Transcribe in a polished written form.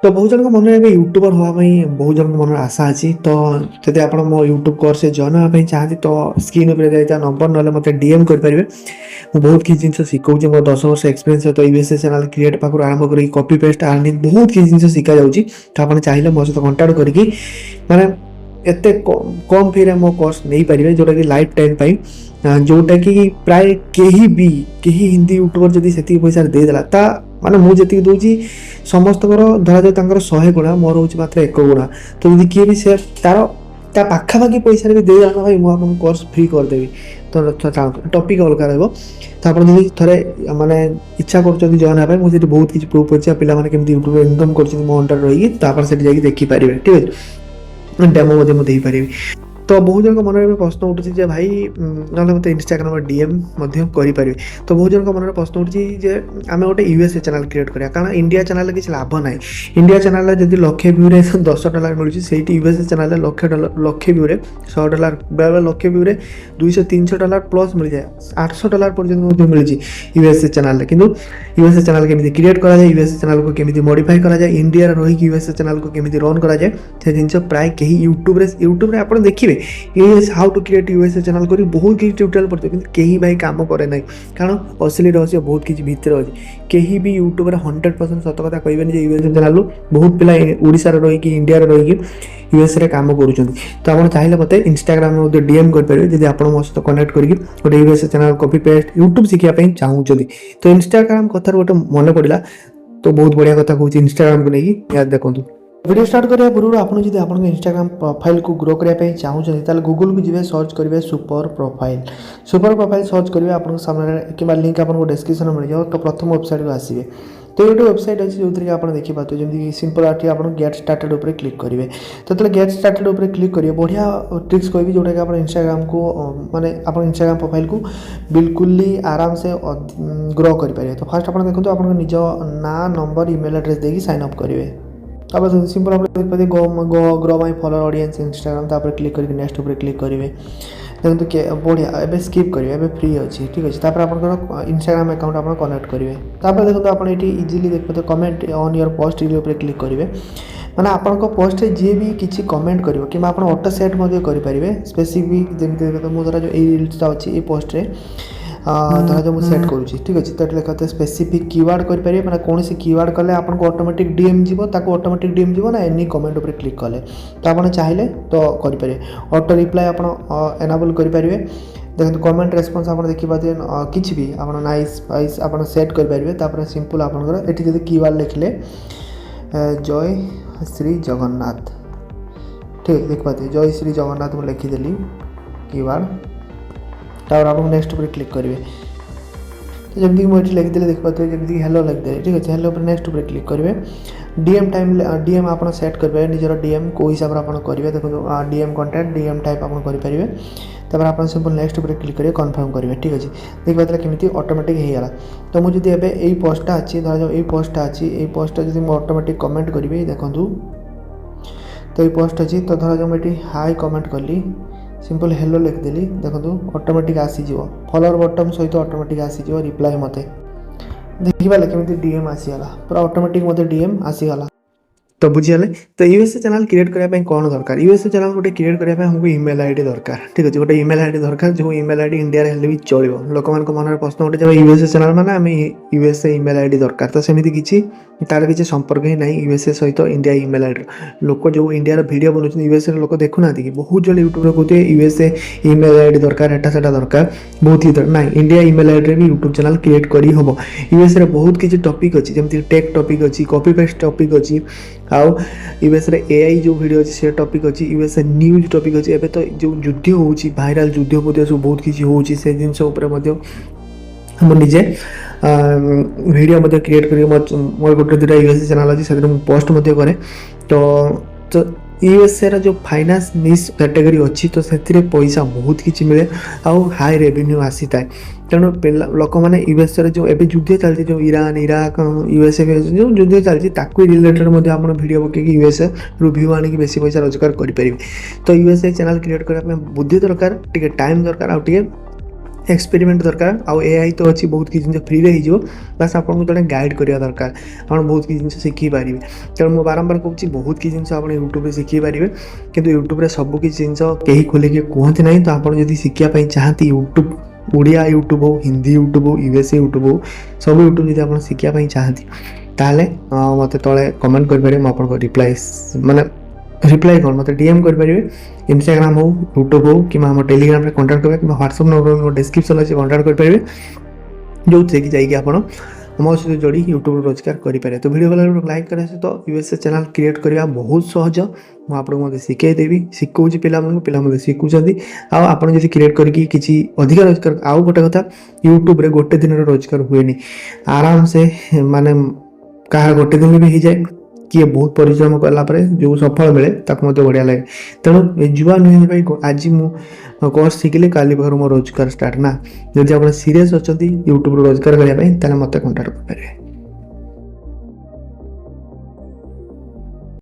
तो बहुत जन मन में यूट्यूबर हाँपाई बहुत जन मन आशा अच्छी। तो जब आप मो यूट्यूब कोर्स जॉइन हाँपाई चाहती तो स्क्रीन पर नंबर ना मत डीएम करेंगे। मुझे बहुत किसी जिन शिखाऊँ मोर 10 वर्ष एक्सपीरियंस सहित यूएसए चैनल क्रिएट पाखु आरंभ कर कॉपी पेस्ट अर्निंग बहुत किसी जिन शिखा जाऊँगी। तो आप चाहिए मो सहित कंटाक्ट करके माने एते कम फी मो कोर्स नहीं पारे जोटा कि लाइफ टाइम जोटा कि प्राय कहीं हिंदी यूट्यूबर जदि से पैसा देदेला ता माने मुझे दूसरी समस्त धरा जाए 100 गुणा मोर हूँ मात्र 1 गुणा। तो जब किए भी से तार ता पाखापाखि पैसा भी दे भाई मुझे कोर्स फ्री करदेवी। तो टॉपिक अलग रहा। तो आप थे माने इच्छा कर जॉइन हाँपाई मुझे बहुत किसी प्रूफ अच्छे पे केमती यूट्यूब इनकम कर मो अंडर रही देखिपारे। ठीक है डेमो मुझे पारि। तो बहुत जन मन में प्रश्न उठुचे भाई ना मत इंस्टाग्राम डीएम करें। तो बहुत जन मन में प्रश्न उठुचे आम गोटे यूएसए चैनल क्रिएट करा कारण इंडिया चैनल किसी लाभ ना। इंडिया चैनल जब लक्षे व्यू रे $10 मिलूँ से यूएसए चैनल लक्षे व्यू रे $100 बेले लक्षे व्यू रे $200-300 प्लस मिल जाए $800 पर्यटन मिली यूएसए चैनल। किंतु यूएसए चैनल केमी क्रिएट करा जाए यूएसए चैनल को केमी मॉडिफाई करा जाए इंडिया रही यूएसए चैनल को केमी रन करा जाए से जिन प्राय कहीं यूट्यूब आप देखिए US how to create USA channel करी बहुत किसी ट्यूटोरियल पड़ते कहीं भाई काम करे ना कारण असली रहस्य बहुत किसी भितर अच्छी कहीं भी यूट्यूब 100% सत कथा कहबेनि यूएसए चैनल बहुत पिला ओडिशा रही इंडिया रही यूएसए काम करुँच। तो आप चाहिए मत इंस्टाग्राम में डीएम करेंगे जब आप मो सहित कनेक्ट करके गोटे USA channel copy paste YouTube शिखापी चाहूँगी। तो इंस्टाग्राम कथार गोटे मन पड़ा तो बहुत बढ़िया कथा कहूँ इंस्टाग्राम को लेकिन देखो वीडियो स्टार्ट करने पूर्व आपको जब आप इंस्टाग्राम प्रोफाइल को ग्रो करने चाहते गूगल को जी सर्च करेंगे सुपर प्रोफाइल सर्च करेंगे आप सामने कि लिंक आपको डिस्क्रिप्शन मिल जाए। तो प्रथम वेबसाइट को आसवे तो ये वेबसाइट अच्छी जो थी आप देखिए जमी सिंपल आठ आप गेट स्टार्टेड उपर क्लिक करेंगे। तो जो गेट स्टार्टेड उपर क्लिक करेंगे बढ़िया ट्रिक्स कहि जोटा कि आप इंस्टाग्राम को माने आप इंस्टाग्राम प्रोफाइल को बिल्कुल ही आराम से ग्रो करेंगे। तो फास्ट आप देखो आप निज ना नंबर ईमेल एड्रेस देकी साइन अप करेंगे। अब सिंपल आप देखते grow my follower audience Instagram तापर क्लिक करके नेक्स्ट उपर क्लिक करेंगे। देखो बढ़िया एवं स्किप करेंगे एवं फ्री अच्छी ठीक अच्छे। आप इंस्टाग्राम अकाउंट आप कनेक्ट करेंगे। देखो आप इजिली देखते कमेंट ऑन योर पोस्ट ऊपर क्लिक करेंगे मैंने आपंक पोस्ट जी भी किसी कमेंट कर कि आप ऑटो सेट करेंगे स्पेसिफिक जमी मुझे जो रील्सटा अच्छी ये पोस्ट धर जो मुझे सेट करुँची ठीक अच्छे। तो देखते स्पेसिफिक कीवर्ड करेंगे मैंने कौन सी कीवर्ड कले आपको ऑटोमेटिक डीएम जीव ऑटोमेटिक डीएम जीव ना एनी कमेंट उपर क्लिक कले तो आप चाहिए तो करेंगे ऑटो रिप्लाई आप एनाबल करेंगे। देखो कमेंट रेस्पॉन्स आप देखिए किसी भी आप नाइस वाइस आप सेट करेंगे। सिंपल आपंकर ये जब कीवर्ड लिखले जय श्री जगन्नाथ ठीक देखते जय श्री जगन्नाथ मुझे लिखिदेली कीवर्ड तापर आप नेक्स्ट उपर क्लिक करेंगे। तो जमी मुझे लिखिदे देखते जमी हेलो लिखदे ठीक अच्छे हेलो पर नेक्स्ट उपर क्लिक करेंगे। डीएम टाइम डीएम आप सेट करेंगे निजर डीएम को हिसाब से आप करेंगे। देखो डीएम कंटेंट डीएम टाइप आप करेंगे। तापर आप सिंपल नेक्स्ट उपर क्लिक करेंगे कन्फर्म करेंगे ठीक अच्छे। देखिए केमी ऑटोमेटिक होगा। तो मुझे जब यही पोस्टा अच्छी धर जो यही पोस्टा अच्छी यही पोस्टा जब मुझे ऑटोमेटिक कमेंट करी देखूँ तो ये पोस्ट अच्छी। तो धर जो ये हाई कमेंट कली सिंपल हेलो लिखदेली देखो ऑटोमेटिक आसीज फॉलोअर बटन सहित ऑटोमेटिक आसीज रिप्लाई मत देखिए केमी डीएम आसीगला पूरा ऑटोमेटिक मत डीएम आसीगला। तो बुझीगले तो यूएसए चैनल क्रिएट करने कौन दरकार यूएसए चैनल गोटे क्रिएट करने हमको ईमेल आईडी दरकार ठीक अच्छे। गोटे ईमेल आईडी दरकार जो ईमेल आईडी इंडिया हेल्ले भी चलो लोक मन में प्रश्न उठे जब यूएसए चैनल माने आम यूएसए ईमेल आईडी दरकार। तो सेमती किसी तार किसी संपर्क ही ना यूएसए सहित इंडिया ईमेल आईडी लोक जो इंडिया वीडियो बनाते यूएसए लोक देखुना कि बहुत जल्द यूट्यूब कहते यूएसए ईमेल आईडी दरकार एटा सेटा दरकार बहुत ही ना इंडिया ईमेल आईडी भी यूट्यूब चैनल क्रिएट करी हम। यूएसए बहुत किसी टॉपिक अच्छी जमी टेक टॉपिक अच्छी कॉपी पेस्ट टॉपिक अच्छी आउ यूएसए एआई जो वीडियो अच्छी से टॉपिक अच्छी यूएसए न्यूज टॉपिक अच्छी एबे तो जो युद्ध होउची भाइराल युद्ध बुद्ध सब बहुत किसी होउची से जिनस ऊपर हम निजे वीडियो क्रिएट कर मोर गोटे दुटा यूएसए चैनल अच्छी से पोस्ट करे। तो यूएसए जो फाइनेंस निश कैटेगरी अच्छी तो से पैसा बहुत किसी मिले आउ हाई रेवेन्यू आसी था। तेणु लोक मैंने यूएसए जो एवं युद्ध चलती जो ईरान इराक यूएसए जो युद्ध चलती रिलेटेड आप वीडियो पकई यूएसए रिव्यू आनिक बेस पैसा रोजगार करेंगे। तो यूएसए चैनल क्रिएट करने बुद्धि दरकार टे टाइम दरकार आउ एक्सपेरिमेंट दरकार आउ एआई तो अच्छी बहुत किसी जिन फ्री हो बास आपको जो गाइड करवा दरकार आप बहुत किसी जिन शिखिपारे तेणु मुझे बारंबार कहूँ बहुत किसी जिन आप यूट्यूब शिखिपारे कि यूट्यूब सब किसी जिन कहीं खोलिक कहते ना तो आपड़ जब शिखापी चाहती यूट्यूब ओडिया यूट्यूब हो हिंदी यूट्यूब हो यूएसए यूट्यूब हो सब यूट्यूब जब आप शिखापी चाहती ताले मत तले कमेंट करेंगे मुझे रिप्लाई माने रिप्लाई कौन मत डीएम करेंगे इंस्टाग्राम हो यूट्यूब हो कि टेलीग्राम में कंटाक्ट करेंगे कि व्हाट्सएप नंबर डिस्क्रिप्शन अच्छे कंटाक्ट करेंगे जो थे कि जाइए आप मो सहित जोड़ी यूट्यूब रोजगार करेंगे। तो वीडियो वाला लाइक करें सहित यूएसए चैनल क्रिएट करवा बहुत सहज मुझे शिखेदेवी शिखौची पिला शिखुंट आप क्रिएट करके किसी अधिक रोजगार आउ गोटे कथा यूट्यूब रे गोटे दिन रोजगार हुए आराम से माने कहा गोटे दिन भी हो जाए किए बहुत परिश्रम कलापर जो सफल मिले ताकू बढ़िया लगे तेणु जुआ नुहे भाई आज मु कोर्स शिखिले काली पाखर मो रोजगार स्टार्ट ना जब आप सीरीयस अच्छा यूट्यूब रोजगार करने मत कंटाक्ट करेंगे।